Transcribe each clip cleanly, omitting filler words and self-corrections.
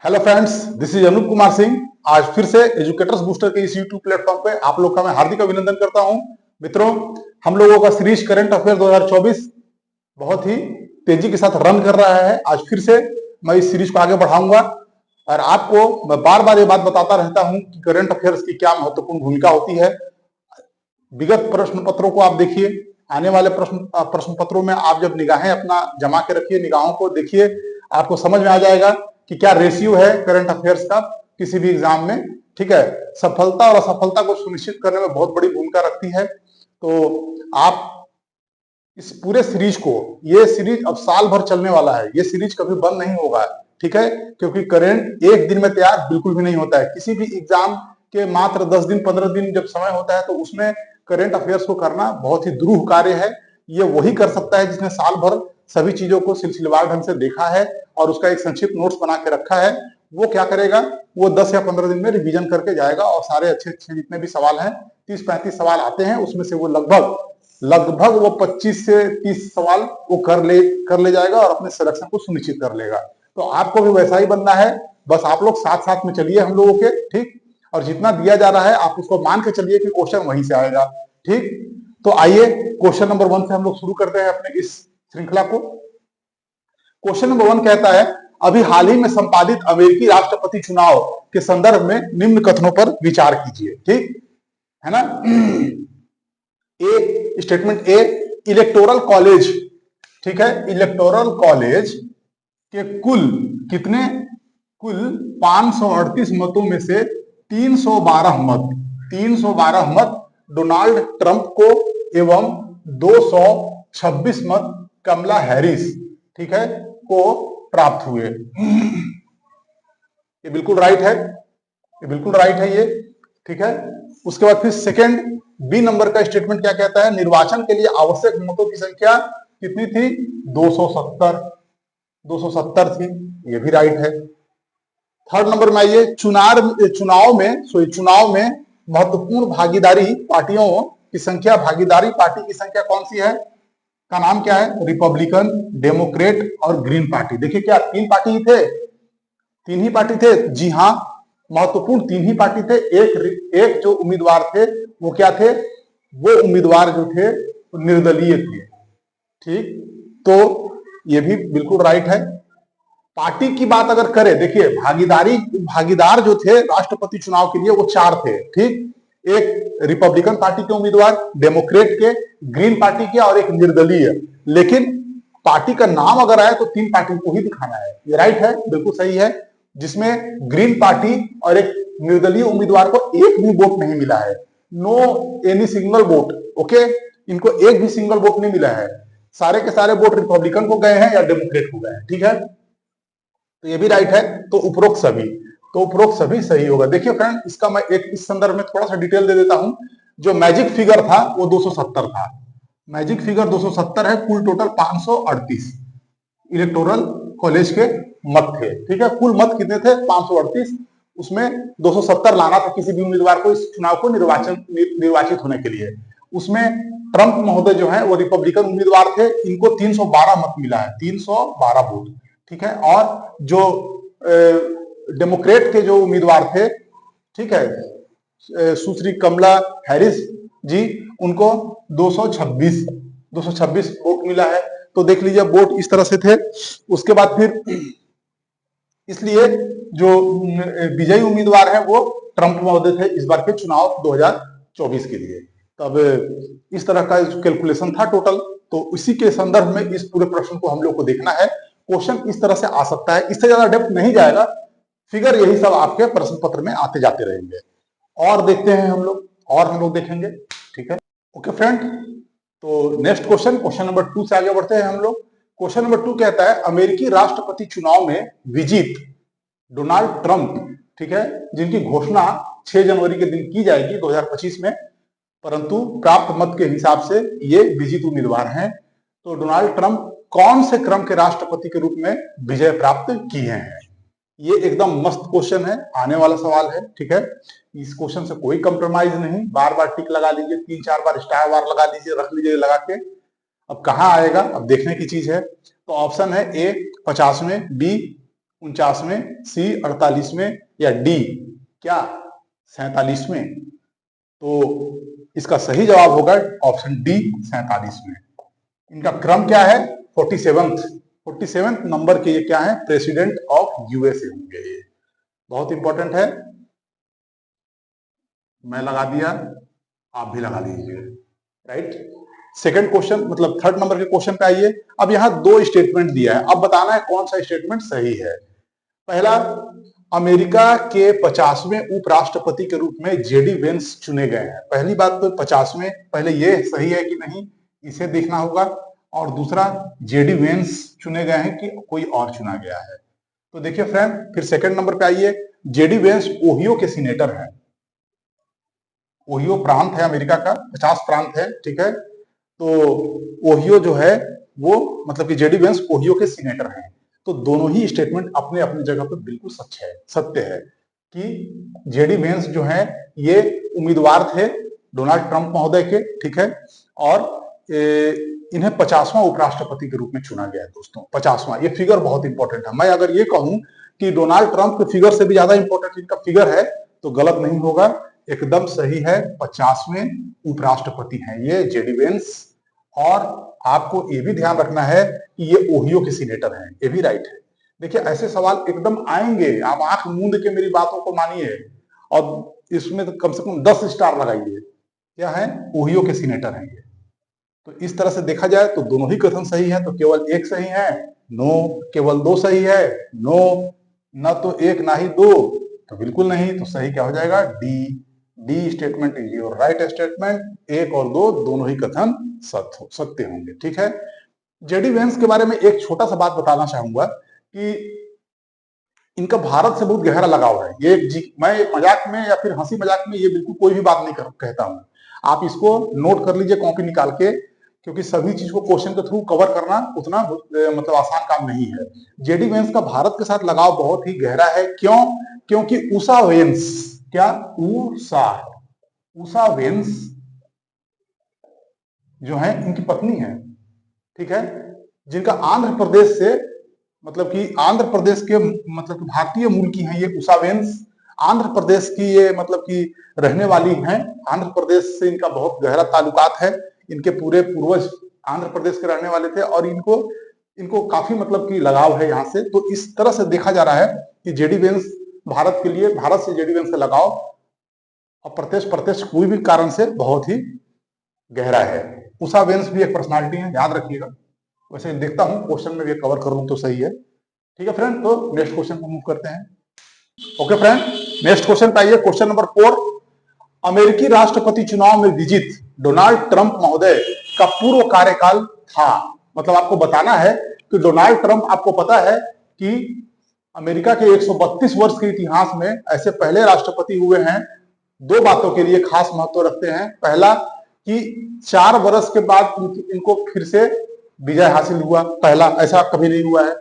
Hello friends, this is Anoop Kumar Singh. आज फिर से एजुकेटर्स बूस्टर के इस यूट्यूब प्लेटफॉर्म पे आप लोग का मैं हार्दिक अभिनंदन करता हूं। मित्रों, हम लोगों का सीरीज करंट अफेयर 2024 बहुत ही तेजी के साथ रन कर रहा है। आज फिर से मैं इस सीरीज को आगे बढ़ाऊंगा और आपको मैं बार बार ये बात बताता रहता हूं कि करंट अफेयर्स की क्या महत्वपूर्ण भूमिका होती है। विगत प्रश्न पत्रों को आप देखिए, आने वाले प्रश्न पत्रों में आप जब निगाहें अपना जमा के रखिए, निगाहों को देखिए, आपको समझ में आ जाएगा कि क्या रेशियो है करंट अफेयर्स का किसी भी एग्जाम में। ठीक है, सफलता और असफलता को सुनिश्चित करने में बहुत बड़ी भूमिका रखती है। तो आप इस पूरे सीरीज को, ये सीरीज अब साल भर चलने वाला है, ये सीरीज कभी बंद नहीं होगा। ठीक है, क्योंकि करंट एक दिन में तैयार बिल्कुल भी नहीं होता है। किसी भी एग्जाम के मात्र 10 दिन 15 दिन जब समय होता है तो उसमें करंट अफेयर्स को करना बहुत ही दुरूह कार्य है। ये वही कर सकता है जिसने साल भर सभी चीजों को सिलसिलेवार ढंग से देखा है और उसका एक संक्षिप्त नोट्स बना के रखा है। वो क्या करेगा, वो 10 या 15 दिन में रिवीजन करके जाएगा और सारे अच्छे अच्छे जितने भी सवाल हैं, 30-35 सवाल आते हैं, उसमें से वो लगभग लगभग वो 25 से 30 सवाल वो कर ले जाएगा और अपने सिलेक्शन को सुनिश्चित कर लेगा। तो आपको भी वैसा ही बनना है। बस आप लोग साथ साथ में चलिए हम लोगों के, ठीक। और जितना दिया जा रहा है आप उसको मान के चलिए कि क्वेश्चन वहीं से आएगा। ठीक, तो आइए क्वेश्चन नंबर 1 से हम लोग शुरू करते हैं अपने इस श्रृंखला को। क्वेश्चन नंबर 1 कहता है, अभी हाल ही में संपादित अमेरिकी राष्ट्रपति चुनाव के संदर्भ में निम्न कथनों पर विचार कीजिए। ठीक है ना। ए, स्टेटमेंट ए, इलेक्टोरल कॉलेज, ठीक है, इलेक्टोरल कॉलेज के कुल कितने, कुल 538 मतों में से 312 मत डोनाल्ड ट्रंप को एवं 226 मत कमला हैरिस, ठीक है, को प्राप्त हुए। ये बिल्कुल राइट है, ये बिल्कुल राइट है ये। ठीक है, उसके बाद फिर सेकंड बी नंबर का स्टेटमेंट क्या कहता है, निर्वाचन के लिए आवश्यक मतों की संख्या कितनी थी, 270 थी, ये भी राइट है। थर्ड नंबर में आइए, चुनाव में महत्वपूर्ण भागीदारी पार्टियों की संख्या, भागीदारी पार्टी की संख्या कौन सी है, का नाम क्या है, रिपब्लिकन, डेमोक्रेट और ग्रीन पार्टी। देखिए क्या तीन पार्टी ही थे, तीन ही पार्टी थे, जी हाँ, महत्वपूर्ण तीन ही पार्टी थे। एक जो उम्मीदवार थे वो क्या थे, वो उम्मीदवार जो थे निर्दलीय थे। ठीक, तो ये भी बिल्कुल राइट है। पार्टी की बात अगर करें, देखिए भागीदार जो थे राष्ट्रपति चुनाव के लिए वो 4 थे। ठीक, एक रिपब्लिकन पार्टी के उम्मीदवार, डेमोक्रेट के, ग्रीन पार्टी के और एक निर्दलीय। लेकिन पार्टी का नाम अगर आए तो 3 पार्टी को ही दिखाना है, ये राइट है, बिल्कुल सही है। जिसमें ग्रीन पार्टी और एक निर्दलीय उम्मीदवार को एक भी वोट नहीं मिला है, no any single vote. Okay, इनको एक भी सिंगल वोट नहीं मिला है, सारे के सारे वोट रिपब्लिकन को गए हैं या डेमोक्रेट को गए हैं। ठीक है, तो ये भी राइट है। तो उपरोक्त सभी सही होगा। देखिए फ्रेंड, इसका मैं एक इस संदर्भ में थोड़ा सा डिटेल दे देता हूं। जो मैजिक फिगर था वो 270 था, मैजिक फिगर 270 है। कुल टोटल 538 इलेक्टोरल कॉलेज के मत थे। ठीक है, कुल मत कितने थे, 538, उसमें 270 लाना था किसी भी उम्मीदवार को इस चुनाव को निर्वाचित होने के लिए। उसमें ट्रंप महोदय जो है वो रिपब्लिकन उम्मीदवार थे, इनको 312 मत मिला है, 312 वोट। ठीक है, और जो डेमोक्रेट के जो उम्मीदवार थे, ठीक है, सुश्री कमला हैरिस जी, उनको 226 वोट मिला है। तो देख लीजिए वोट इस तरह से थे। उसके बाद फिर इसलिए जो विजयी उम्मीदवार है वो ट्रंप महोदय थे इस बार के चुनाव 2024 के लिए। तब इस तरह का कैलकुलेशन था टोटल। तो इसी के संदर्भ में इस पूरे प्रश्न को हम लोग को देखना है। क्वेश्चन इस तरह से आ सकता है, इससे ज्यादा डेप्थ नहीं जाएगा, फिगर यही सब आपके प्रश्न पत्र में आते जाते रहेंगे। और देखते हैं हम लोग, और हम लोग देखेंगे। ठीक है, ओके फ्रेंड, तो नेक्स्ट क्वेश्चन नंबर 2 से आगे बढ़ते हैं हम लोग। क्वेश्चन नंबर 2 कहता है, अमेरिकी राष्ट्रपति चुनाव में विजित डोनाल्ड ट्रंप, ठीक है, जिनकी घोषणा 6 जनवरी के दिन की जाएगी 2025 में, परंतु प्राप्त मत के हिसाब से ये विजित उम्मीदवार हैं। तो डोनाल्ड ट्रंप कौन से क्रम के राष्ट्रपति के रूप में विजय प्राप्त किए हैं। ये एकदम मस्त क्वेश्चन है, आने वाला सवाल है। ठीक है, इस क्वेश्चन से कोई कंप्रोमाइज नहीं, बार बार टिक लगा लीजिए, 3-4 बार स्टार बार लगा लीजिए, रख लीजिए लगा के। अब कहां आएगा, अब देखने की चीज है। तो ऑप्शन है ए 50वें, बी 49वें, सी 48वें, या डी क्या 47वें? तो इसका सही जवाब होगा ऑप्शन डी 47वें। इनका क्रम क्या है? 47th नंबर के ये क्या है? प्रेसिडेंट ऑफ यूएसए होंगे। ये बहुत इंपॉर्टेंट है, मैं लगा दिया, आप भी लगा लीजिए। राइट, सेकंड क्वेश्चन मतलब थर्ड नंबर के क्वेश्चन पे आइए। अब यहां दो स्टेटमेंट दिया है, अब बताना है कौन सा स्टेटमेंट सही है। पहला, अमेरिका के 50वें उपराष्ट्रपति के रूप में जेडी वेंस चुने गए हैं। पहली बात तो 50वें, पहले ये सही है कि नहीं इसे देखना होगा, और दूसरा जेडी वेंस चुने गए हैं कि कोई और चुना गया है। तो देखिए फ्रेंड, फिर सेकंड नंबर पे आइए। जेडी वेंस ओहियो के सीनेटर हैं। ओहियो प्रांत है अमेरिका का, 50 प्रांत है, ठीक है। तो ओहियो जो है वो मतलब कि जेडी वेंस ओहियो के सीनेटर हैं। तो दोनों ही स्टेटमेंट अपने अपनी जगह पर बिल्कुल सत्य है कि जेडी वेंस जो है ये उम्मीदवार थे डोनाल्ड ट्रंप महोदय के, ठीक है, और इन्हें 50वां उपराष्ट्रपति के रूप में चुना गया है। दोस्तों 50वां, ये फिगर बहुत इंपॉर्टेंट है। मैं अगर ये कहूं कि डोनाल्ड ट्रंप के फिगर से भी ज्यादा इंपॉर्टेंट इनका फिगर है तो गलत नहीं होगा, एकदम सही है। 50वें उपराष्ट्रपति हैं ये जेडी वेंस। और आपको ये भी ध्यान रखना है कि ये ओहियो के सीनेटर हैं, ये भी राइट है। देखिए ऐसे सवाल एकदम आएंगे, आप आंख मूंद के मेरी बातों को मानिए और इसमें तो कम से कम 10 स्टार लगाइए। क्या है? ओहियो के सीनेटर हैं ये। तो इस तरह से देखा जाए तो दोनों ही कथन सही है, तो केवल एक सही है? नो। केवल दो सही है? नो। न तो एक ना ही दो, तो बिल्कुल नहीं। तो सही क्या हो जाएगा? D statement is your right statement. एक और दो दोनों ही कथन सत्य होंगे, ठीक है। जेडी वेंस के बारे में एक छोटा सा बात बताना चाहूंगा कि इनका भारत से बहुत गहरा लगाव है। ये मैं मजाक में या फिर हंसी मजाक में ये बिल्कुल कोई भी बात नहीं कहता हूं। आप इसको नोट कर लीजिए कॉपी निकाल के, क्योंकि सभी चीज को क्वेश्चन के थ्रू कवर करना उतना मतलब आसान काम नहीं है। जेडी वेंस का भारत के साथ लगाव बहुत ही गहरा है। क्यों? क्योंकि उषा वेंस, क्या उषा वेंस जो है इनकी पत्नी है, ठीक है, जिनका आंध्र प्रदेश से मतलब कि आंध्र प्रदेश के मतलब कि भारतीय मूल की हैं ये उषा वेंस। आंध्र प्रदेश की ये मतलब कि रहने वाली हैं। आंध्र प्रदेश से इनका बहुत गहरा ताल्लुकात है। इनके पूरे पूर्वज आंध्र प्रदेश के रहने वाले थे और इनको काफी मतलब कि लगाव है यहाँ से। तो इस तरह से देखा जा रहा है कि जेडी वेंस भारत के लिए, भारत से जेडी वेंस का लगाव और प्रत्यक्ष कोई भी कारण से बहुत ही गहरा है। उषा वेंस भी एक पर्सनालिटी है, याद रखिएगा। वैसे देखता हूं क्वेश्चन में भी कवर कर लूं तो सही है, ठीक है फ्रेंड। तो नेक्स्ट क्वेश्चन को मूव करते हैं। ओके फ्रेंड, नेक्स्ट क्वेश्चन पे आइए। क्वेश्चन नंबर 4, अमेरिकी राष्ट्रपति चुनाव में विजित डोनाल्ड ट्रंप महोदय का पूर्व कार्यकाल था। मतलब आपको बताना है कि डोनाल्ड ट्रंप, आपको पता है कि अमेरिका के 132 वर्ष के इतिहास में ऐसे पहले राष्ट्रपति हुए हैं। दो बातों के लिए खास महत्व रखते हैं। पहला कि 4 वर्ष के बाद इनको फिर से विजय हासिल हुआ, पहला, ऐसा कभी नहीं हुआ है।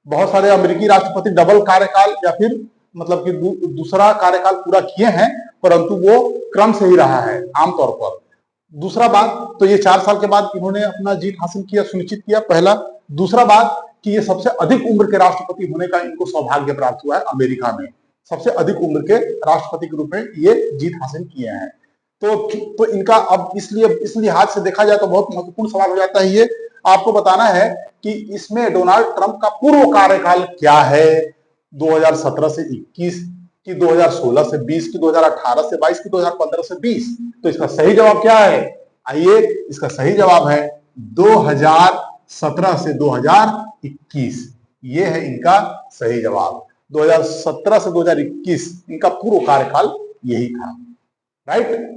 बहुत सारे अमेरिकी राष्ट्रपति डबल कार्यकाल या फिर मतलब कि दूसरा कार्यकाल पूरा किए हैं, परंतु वो क्रम से ही रहा है आमतौर पर। दूसरा बात तो ये 4 साल के बाद इन्होंने अपना जीत हासिल किया, सुनिश्चित किया, पहला। दूसरा बात कि ये सबसे अधिक उम्र के राष्ट्रपति होने का इनको सौभाग्य प्राप्त हुआ है। अमेरिका में सबसे अधिक उम्र के राष्ट्रपति के रूप में ये जीत हासिल किए हैं। तो इनका अब इसलिए इस लिहाज से देखा जाए तो बहुत महत्वपूर्ण सवाल हो जाता है ये। आपको बताना है कि इसमें डोनाल्ड ट्रंप का पूर्व कार्यकाल क्या है, 2017 से 21 की, 2016 से 20 की, 2018 से 22 की, 2015 से 20। तो इसका सही जवाब क्या है? आइए, इसका सही जवाब है 2017 से 2021। ये है इनका सही जवाब। 2017 से 2021 इनका पूर्व कार्यकाल यही था। राइट,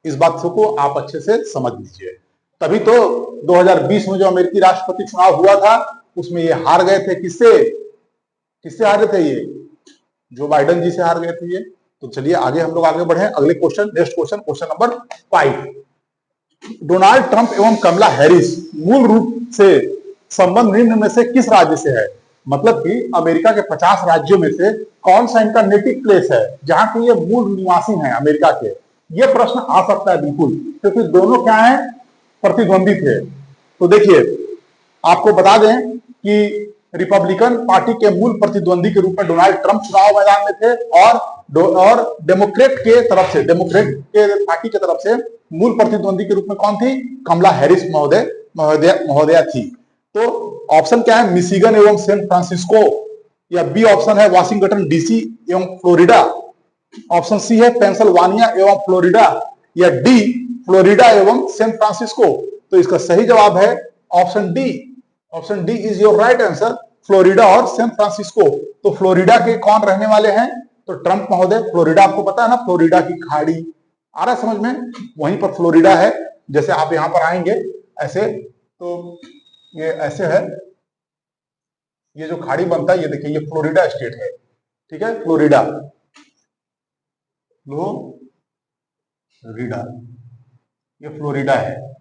इस बात को आप अच्छे से समझ लीजिए। तभी तो 2020 में जो अमेरिकी राष्ट्रपति चुनाव हुआ था उसमें ये हार गए थे। किससे हारे थे? ये जो बाइडेन जी से हार गए थे ये। तो चलिए आगे हम लोग आगे बढ़े। अगले question, next question, question number 5, Donald Trump एवं कमला हैरिस मूल रूप से संबंध निम्न में से किस राज्य से है? मतलब कि अमेरिका के 50 राज्यों में से कौन सा इनका नेटिव प्लेस है, जहां के ये मूल निवासी हैं अमेरिका के? ये प्रश्न आ सकता है बिल्कुल, क्योंकि दोनों क्या है, प्रतिद्वंदी थे। तो देखिए आपको बता दें कि रिपब्लिकन पार्टी के मूल प्रतिद्वंदी के रूप में डोनाल्ड ट्रंप चुनाव मैदान में थे, और डेमोक्रेट के पार्टी की तरफ से मूल प्रतिद्वंदी के रूप में कौन थी? कमला हैरिस महोदया थी। तो ऑप्शन क्या है? मिशिगन एवं सैन फ्रांसिस्को, या बी ऑप्शन है वाशिंगटन डीसी एवं फ्लोरिडा, ऑप्शन सी है पेंसिल्वानिया एवं फ्लोरिडा, या डी फ्लोरिडा एवं सैन फ्रांसिस्को। तो इसका सही जवाब है option D. Option D is your right answer, Florida और सैन फ्रांसिस्को। तो फ्लोरिडा के कौन रहने वाले हैं? तो ट्रंप महोदय। फ्लोरिडा आपको पता है ना, फ्लोरिडा की खाड़ी, आ रहा है समझ में? वहीं पर फ्लोरिडा है। जैसे आप यहां पर आएंगे ऐसे, तो ये ऐसे है, ये जो खाड़ी बनता है, ये देखिए, ये फ्लोरिडा स्टेट है, ठीक है, फ्लोरिडा, ये फ्लोरिडा है।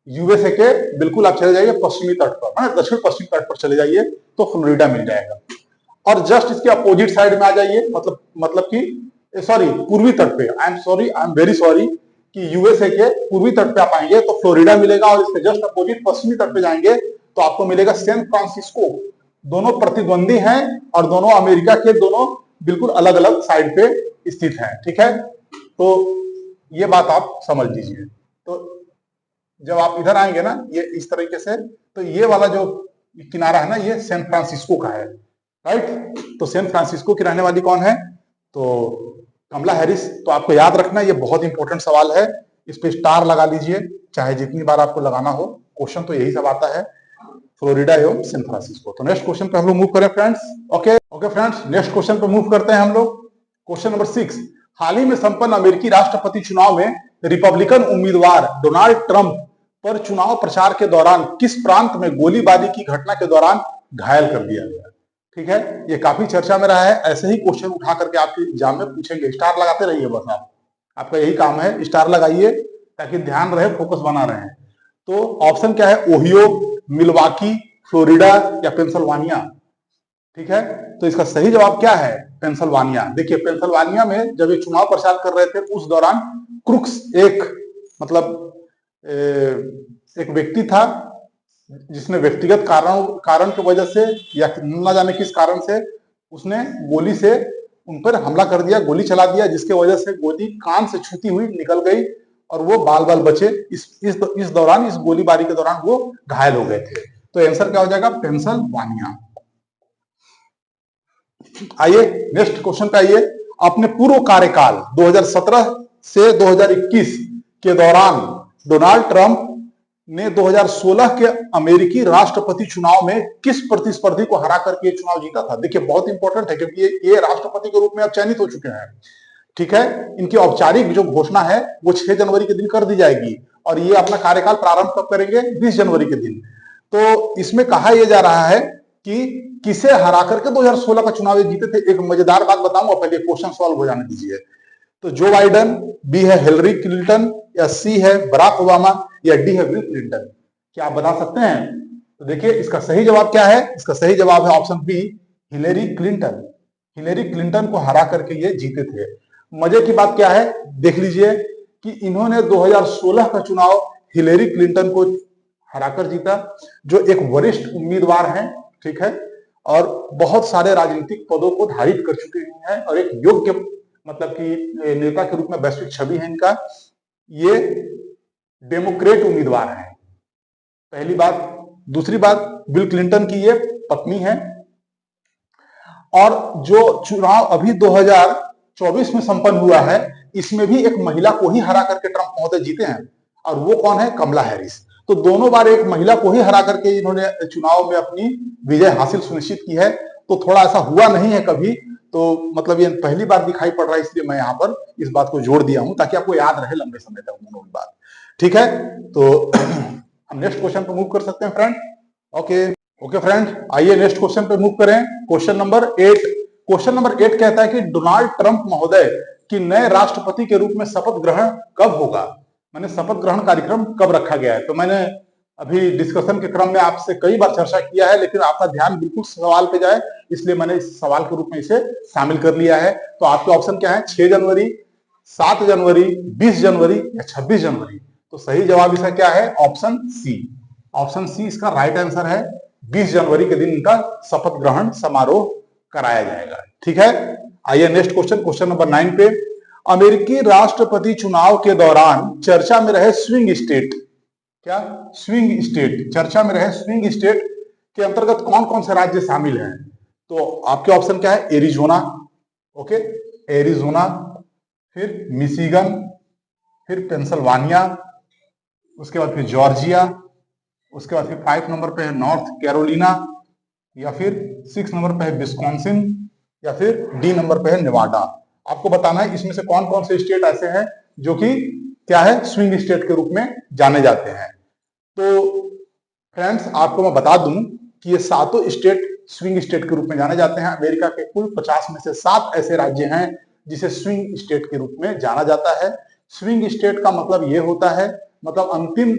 यूएसए के बिल्कुल आप चले जाइए पश्चिमी तट पर, दक्षिण पश्चिम तट पर चले जाइए तो फ्लोरिडा मिल जाएगा। और जस्ट इसके अपोजिट साइड में आ जाइए, मतलब कि सॉरी, पूर्वी तट पे, आई एम वेरी सॉरी, कि यूएसए के पूर्वी तट पे आप आएंगे तो फ्लोरिडा मिलेगा, और इसके जस्ट अपोजिट पश्चिमी तट पे जाएंगे तो आपको मिलेगा सैन फ्रांसिस्को। दोनों प्रतिद्वंदी हैं और दोनों अमेरिका के दोनों बिल्कुल अलग अलग साइड पे स्थित हैं, ठीक है। तो ये बात आप समझ लीजिए। तो जब आप इधर आएंगे ना, ये इस तरीके से, तो ये वाला जो किनारा है ना, ये सैन फ्रांसिस्को का है, राइट। तो सैन फ्रांसिस्को की रहने वाली कौन है? तो कमला हैरिस। तो आपको याद रखना, ये बहुत इंपॉर्टेंट सवाल है, इस पे स्टार लगा लीजिए, चाहे जितनी बार आपको लगाना हो। क्वेश्चन तो यही सब आता है, फ्लोरिडा एवं सैन फ्रांसिस्को। तो नेक्स्ट क्वेश्चन पे हम लोग मूव करें friends. Okay friends, next question पे मूव करते हैं हम लोग। क्वेश्चन नंबर 6, हाल ही में संपन्न अमेरिकी राष्ट्रपति चुनाव में रिपब्लिकन उम्मीदवार डोनाल्ड ट्रंप पर चुनाव प्रचार के दौरान किस प्रांत में गोलीबारी की घटना के दौरान घायल कर दिया गया? ठीक है, ये काफी चर्चा में रहा है। ऐसे ही क्वेश्चन उठा करके आपके एग्जाम में पूछेंगे, स्टार लगाते रहिए बस, आपका यही काम है, स्टार लगाइए ताकि ध्यान रहे, फोकस बना रहे। तो ऑप्शन क्या है? ओहियो, मिलवाकी, फ्लोरिडा या पेंसिल्वानिया? ठीक है, तो इसका सही जवाब क्या है? पेंसिल्वानिया। देखिए, पेंसिल्वानिया में जब ये चुनाव प्रचार कर रहे थे, उस दौरान क्रुक्स एक व्यक्ति था जिसने व्यक्तिगत कारण की वजह से या न जाने किस कारण से उसने गोली से उन पर हमला कर दिया, गोली चला दिया, जिसके वजह से गोली कान से छूती हुई निकल गई और वो बाल बाल बचे। इस दौरान, इस गोलीबारी के दौरान वो घायल हो गए थे। तो आंसर क्या हो जाएगा? पेंसिल्वानिया। आइए नेक्स्ट क्वेश्चन पे आइए। अपने पूर्व कार्यकाल 2017 से 2021 के दौरान डोनाल्ड ट्रंप ने 2016 के अमेरिकी राष्ट्रपति चुनाव में किस प्रतिस्पर्धी को हरा करके ये चुनाव जीता था? देखिए, बहुत इंपॉर्टेंट है क्योंकि ये राष्ट्रपति के रूप में अब चयनित हो चुके हैं, ठीक है। इनकी औपचारिक जो घोषणा है वो 6 जनवरी के दिन कर दी जाएगी, और ये अपना कार्यकाल प्रारंभ कब करेंगे? 20 जनवरी के दिन। तो इसमें कहा यह जा रहा है कि किसे हरा करके 2016 का चुनाव जीते थे। एक मजेदार बात बताऊंगा, पहले क्वेश्चन सॉल्व हो जाने दीजिए। तो जो बाइडन, बी है हिलरी क्लिंटन, या सी है बराक ओबामा, या डी है बिल क्लिंटन? क्या आप बता सकते हैं? तो देखिए, इसका सही जवाब क्या है? इसका सही जवाब है option B, Hillary Clinton. Hillary Clinton को हरा करके ये जीते थे। मजे की बात क्या है, देख लीजिए कि इन्होंने 2016 का चुनाव हिलरी क्लिंटन को हराकर जीता, जो एक वरिष्ठ उम्मीदवार हैं, ठीक है, और बहुत सारे राजनीतिक पदों को धारित कर चुके हैं, और एक योग्य, मतलब कि नेता के रूप में वैश्विक छवि है इनका। ये डेमोक्रेट उम्मीदवार है, पहली बात। दूसरी बात, बिल क्लिंटन की ये पत्नी है। और जो चुनाव अभी 2024 में संपन्न हुआ है, इसमें भी एक महिला को ही हरा करके ट्रंप महोदय जीते हैं, और वो कौन है? कमला हैरिस। तो दोनों बार एक महिला को ही हरा करके इन्होंने चुनाव में अपनी विजय हासिल सुनिश्चित की है। तो थोड़ा ऐसा हुआ नहीं है कभी, तो मतलब ये पहली बार दिखाई पड़ रहा है, इसलिए मैं यहाँ पर इस बात को जोड़ दिया हूं ताकि आपको याद रहे लंबे समय तक दोनों बात, ठीक है। तो हम नेक्स्ट क्वेश्चन पे मूव कर सकते हैं फ्रेंड। ओके फ्रेंड, आइए नेक्स्ट क्वेश्चन पे मूव करें। Question number 8। क्वेश्चन नंबर 8 कहता है कि डोनाल्ड ट्रंप महोदय की नए राष्ट्रपति के रूप में शपथ ग्रहण कब होगा? मैंने शपथ ग्रहण कार्यक्रम कब रखा गया है? तो मैंने अभी डिस्कशन के क्रम में आपसे कई बार चर्चा किया है, लेकिन आपका ध्यान बिल्कुल सवाल पे जाए, इसलिए मैंने इस सवाल के रूप में इसे शामिल कर लिया है। तो आपके ऑप्शन क्या है? 6 जनवरी, 7 जनवरी, 20 जनवरी या 26 जनवरी? तो सही जवाब इसका क्या है? Option C. ऑप्शन सी इसका राइट आंसर है। 20 जनवरी के दिन इनका शपथ ग्रहण समारोह कराया जाएगा। ठीक है, आइए नेक्स्ट क्वेश्चन, क्वेश्चन नंबर 9 पे, अमेरिकी राष्ट्रपति चुनाव के दौरान चर्चा में रहे स्विंग स्टेट, क्या स्विंग स्टेट, चर्चा में रहे स्विंग स्टेट के अंतर्गत कौन कौन से राज्य शामिल हैं? तो आपके ऑप्शन क्या है? एरिजोना, ओके, एरिजोना, फिर मिशिगन, फिर पेंसिल्वानिया, उसके बाद फिर जॉर्जिया, उसके बाद फिर 5 नंबर पे है नॉर्थ कैरोलिना, या फिर 6 नंबर पे है विस्कॉन्सिन, या फिर डी नंबर पे है नेवाडा। आपको बताना है इसमें से कौन कौन से स्टेट ऐसे हैं जो कि क्या है, स्विंग स्टेट के रूप में जाने जाते हैं। तो फ्रेंड्स, आपको मैं बता दूं कि ये सातों स्टेट स्विंग स्टेट के रूप में जाने जाते हैं। अमेरिका के कुल 50 में से 7 ऐसे राज्य हैं जिसे स्विंग स्टेट के रूप में जाना जाता है। स्विंग स्टेट का मतलब ये होता है, मतलब अंतिम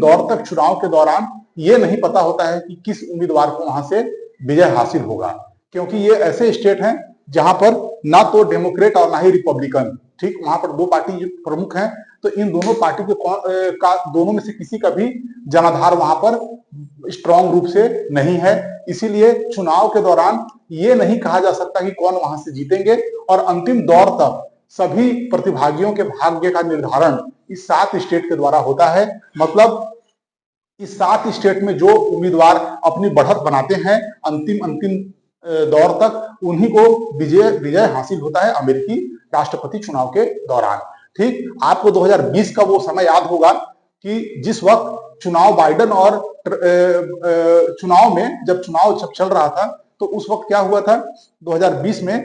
दौर तक चुनाव के दौरान ये नहीं पता होता है कि किस उम्मीदवार को वहां से विजय हासिल होगा, क्योंकि ये ऐसे स्टेट हैं जहां पर ना तो डेमोक्रेट और ना ही रिपब्लिकन, ठीक, वहां पर 2 पार्टी प्रमुख हैं। तो इन दोनों पार्टी के दोनों में से किसी का भी जनाधार वहां पर स्ट्रांग रूप से नहीं है। इसीलिए चुनाव के दौरान ये नहीं कहा जा सकता कि कौन वहां से जीतेंगे, और अंतिम दौर तक सभी प्रतिभागियों के भाग्य का निर्धारण इस 7 स्टेट के द्वारा होता है। मतलब इस 7 स्टेट में जो उम्मीदवार अपनी बढ़त बनाते हैं अंतिम दौर तक, उन्हीं को विजय हासिल होता है अमेरिकी राष्ट्रपति चुनाव के दौरान। ठीक, आपको 2020 का वो समय याद होगा कि जिस वक्त चुनाव बाइडन और चुनाव में जब चुनाव चल रहा था, तो उस वक्त क्या हुआ था 2020 में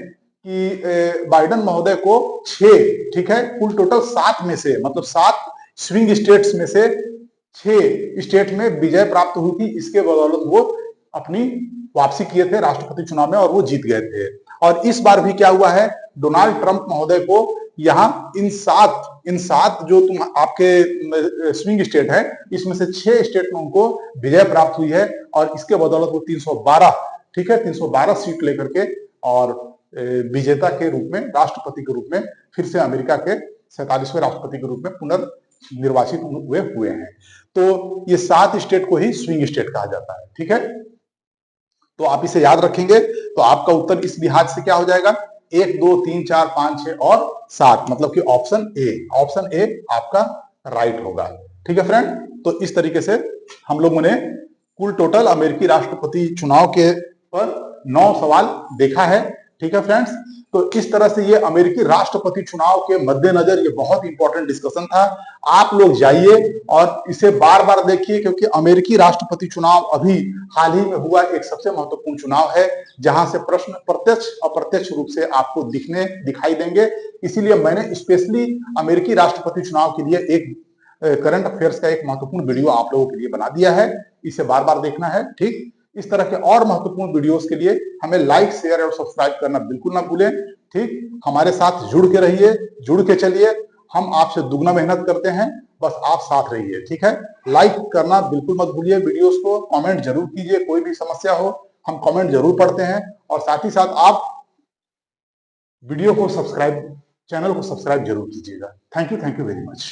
कि बाइडन महोदय को 6, ठीक है, कुल टोटल 7 में से, मतलब 7 स्विंग स्टेट्स में से 6 स्टेट में विजय प्राप्त हुई थी। इसके बदौलत वो अपनी वापसी किए थे राष्ट्रपति चुनाव में और वो जीत गए थे। और इस बार भी क्या हुआ है, डोनाल्ड ट्रंप महोदय को यहाँ इन सात जो तुम आपके स्विंग स्टेट है, इसमें से 6 स्टेट में उनको विजय प्राप्त हुई है, और इसके बदौलत वो 312, ठीक है, 312 सीट लेकर के और विजेता के रूप में, राष्ट्रपति के रूप में फिर से अमेरिका के 47वें राष्ट्रपति के रूप में पुनर्निर्वाचित हुए हैं। तो ये 7 स्टेट को ही स्विंग स्टेट कहा जाता है। ठीक है, तो आप इसे याद रखेंगे तो आपका उत्तर इस लिहाज से क्या हो जाएगा, 1 2 3 4 5 6 और 7, मतलब कि ऑप्शन ए आपका राइट होगा। ठीक है फ्रेंड, तो इस तरीके से हम लोगों ने कुल टोटल अमेरिकी राष्ट्रपति चुनाव के पर 9 सवाल देखा है। ठीक है फ्रेंड्स, तो इस तरह से ये अमेरिकी राष्ट्रपति चुनाव के मद्देनजर ये बहुत इंपॉर्टेंट डिस्कशन था। आप लोग जाइए और इसे बार बार देखिए, क्योंकि अमेरिकी राष्ट्रपति चुनाव अभी हाल ही में हुआ एक सबसे महत्वपूर्ण चुनाव है, जहां से प्रश्न प्रत्यक्ष अप्रत्यक्ष रूप से आपको दिखाई देंगे। इसीलिए मैंने स्पेशली अमेरिकी राष्ट्रपति चुनाव के लिए एक करंट अफेयर्स का एक महत्वपूर्ण वीडियो आप लोगों के लिए बना दिया है। इसे बार बार देखना है। ठीक, इस तरह के और महत्वपूर्ण वीडियोस के लिए हमें लाइक, शेयर और सब्सक्राइब करना बिल्कुल ना भूलें। ठीक, हमारे साथ जुड़ के रहिए, जुड़ के चलिए। हम आपसे दुगना मेहनत करते हैं, बस आप साथ रहिए। ठीक है, लाइक करना बिल्कुल मत भूलिए वीडियोस को, कमेंट जरूर कीजिए, कोई भी समस्या हो हम कमेंट जरूर पढ़ते हैं। और साथ ही साथ आप वीडियो को सब्सक्राइब, चैनल को सब्सक्राइब जरूर कीजिएगा। Thank you very much.